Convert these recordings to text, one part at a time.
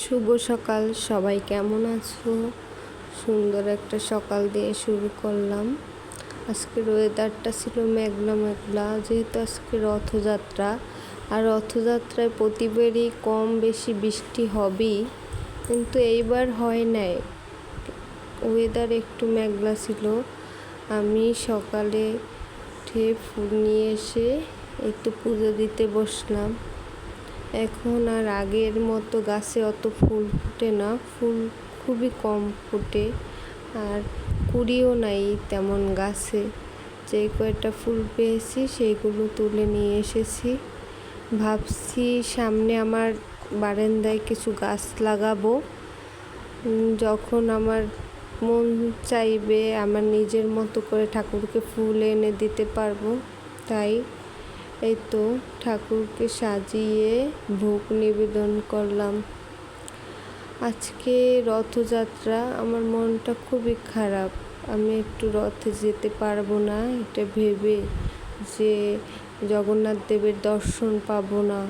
শুভ সকাল, সবাই কেমন আছো? সুন্দর একটা সকাল দিয়ে শুরু করলাম। আজকের ওয়েদারটা ছিল মেঘলা মেঘলা, যেহেতু আজকে রথযাত্রা। আর রথযাত্রায় প্রতিবারই কম বেশি বৃষ্টি হবেই, কিন্তু এইবার হয় নাই। ওয়েদার একটু মেঘলা ছিল। আমি সকালে উঠে ফুল নিয়ে এসে একটু পুজো দিতে বসলাম। এখন আর আগের মতো গাছে অত ফুল ফুটে না, ফুল খুবই কম ফুটে, আর কুড়িও নাই তেমন গাছে। যে কয়েকটা ফুল পেয়েছি সেইগুলো তুলে নিয়ে এসেছি। ভাবছি সামনে আমার বারান্দায় কিছু গাছ লাগাবো। যখন আমার মন চাইবে আমার নিজের মতো করে ঠাকুরকে ফুল এনে দিতে পারবো। তাই এই তো ঠাকুরকে সাজিয়ে ভোগ নিবেদন করলাম। আজকে রথযাত্রা, আমার মনটা খুবই খারাপ। আমি একটু রথে যেতে পারবো না এটা ভেবে, যে জগন্নাথ দেবের দর্শন পাবো না।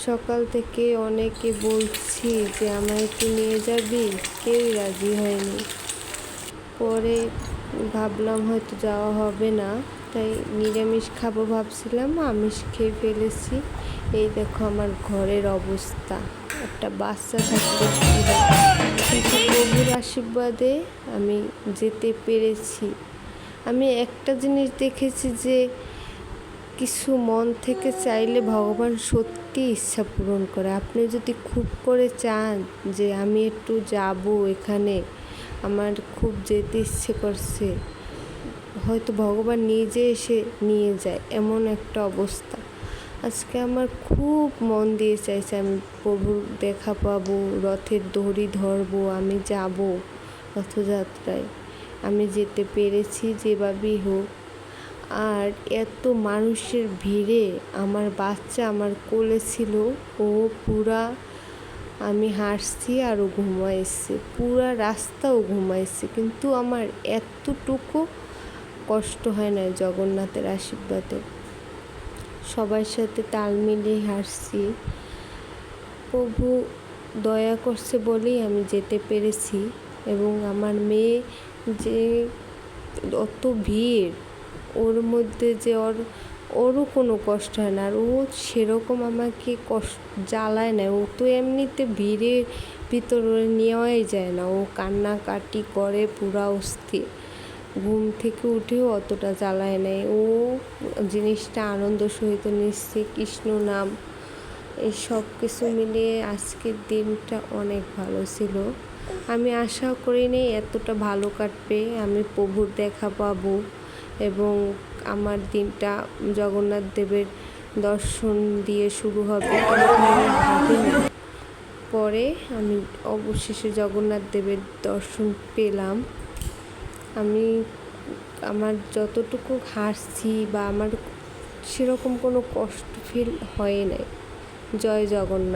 সকাল থেকে অনেকে বলছি যে আমায় একটু নিয়ে যাবি, কেউই রাজি হয়নি। পরে ভাবলাম হয়তো যাওয়া হবে না, তাই নিরামিষ খাবো ভাবছিলাম, আমিষ খেয়ে ফেলেছি। এই দেখো আমার ঘরের অবস্থা, একটা বাচ্চা থাকতে কিন্তু প্রভুর আশীর্বাদে আমি যেতে পেরেছি। আমি একটা জিনিস দেখেছি যে কিছু মন থেকে চাইলে ভগবান সত্যি ইচ্ছা পূরণ করে। আপনি যদি খুব করে চান যে আমি একটু যাব এখানে, আমার খুব যেতে ইচ্ছে করছে, হয়তো ভগবান নিজে এসে নিয়ে যায়, এমন একটা অবস্থা। আজকে আমার খুব মন দিয়ে চাইছে আমি প্রভুর দেখা পাবো, রথের দড়ি ধরবো, আমি যাব রথযাত্রায়। আমি যেতে পেরেছি যেভাবেই হোক। আর এত মানুষের ভিড়ে আমার বাচ্চা আমার কোলে ছিল, ও পুরা, আমি হাসছি আর ও ঘুমাইছে, পুরা রাস্তাও ঘুমাইছে, কিন্তু আমার এতটুকু কষ্ট হয় না জগন্নাথের আশীর্বাদে। সবার সাথে তাল মিলিয়ে হাসছি। প্রভু দয়া করছে বলেই আমি যেতে পেরেছি। এবং আমার মেয়ে যে অত ভিড়, ওর মধ্যে যে ওরও কোনো কষ্ট হয় না, আর ও সেরকম আমাকে কষ্ট জ্বালায় না। ও তো এমনিতে ভিড়ের ভিতরে নেওয়াই যায় না, ও কান্নাকাটি করে পুরা অস্থির। ঘুম থেকে উঠেও অতটা জ্বালায় নেয়, ও জিনিসটা আনন্দ সহিত নিচ্ছে। কৃষ্ণ নাম, এই সব কিছু মিলিয়ে আজকের দিনটা অনেক ভালো ছিল। আমি আশাও করিনি এতটা ভালো কাটবে, আমি প্রভুর দেখা পাবো এবং আমার দিনটা জগন্নাথ দেবের দর্শন দিয়ে শুরু হবে। ভাবিনি, পরে আমি অবশেষে জগন্নাথ দেবের দর্শন পেলাম। আমি আমার যতটুকু হাসছি বা আমার সেরকম কোনো কষ্ট ফিল হয় নাই। জয় জগন্নাথ।